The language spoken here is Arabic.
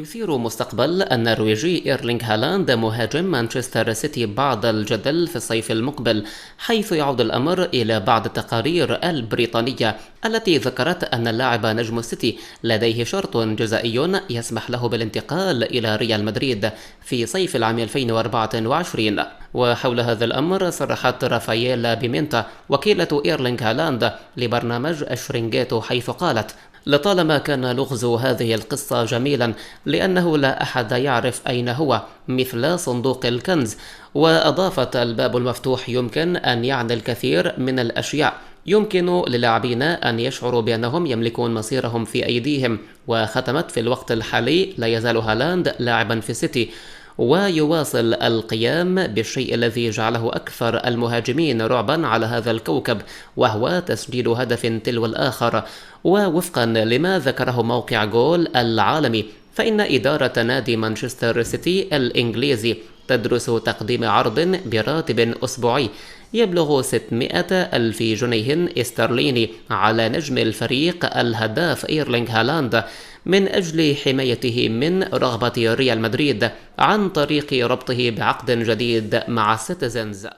يثير مستقبل النرويجي إيرلينغ هالاند مهاجم مانشستر سيتي بعض الجدل في الصيف المقبل، حيث يعود الأمر إلى بعض التقارير البريطانية التي ذكرت أن اللاعب نجم السيتي لديه شرط جزائي يسمح له بالانتقال إلى ريال مدريد في صيف العام 2024. وحول هذا الأمر صرحت رافاييلا بيمينتا وكيلة إيرلينغ هالاند لبرنامج أشرينجيتو، حيث قالت: لطالما كان لغز هذه القصة جميلا لأنه لا أحد يعرف أين هو، مثل صندوق الكنز. وأضافت: الباب المفتوح يمكن أن يعني الكثير من الأشياء، يمكن للاعبين أن يشعروا بأنهم يملكون مصيرهم في أيديهم. وختمت: في الوقت الحالي لا يزال هالاند لاعبا في سيتي، ويواصل القيام بالشيء الذي جعله أكثر المهاجمين رعبا على هذا الكوكب، وهو تسجيل هدف تلو الآخر. ووفقا لما ذكره موقع جول العالمي، فإن إدارة نادي مانشستر سيتي الإنجليزي تدرس تقديم عرض براتب أسبوعي يبلغ 600 ألف جنيه استرليني على نجم الفريق الهداف إيرلينغ هالاند، من أجل حمايته من رغبة ريال مدريد عن طريق ربطه بعقد جديد مع السيتيزنز.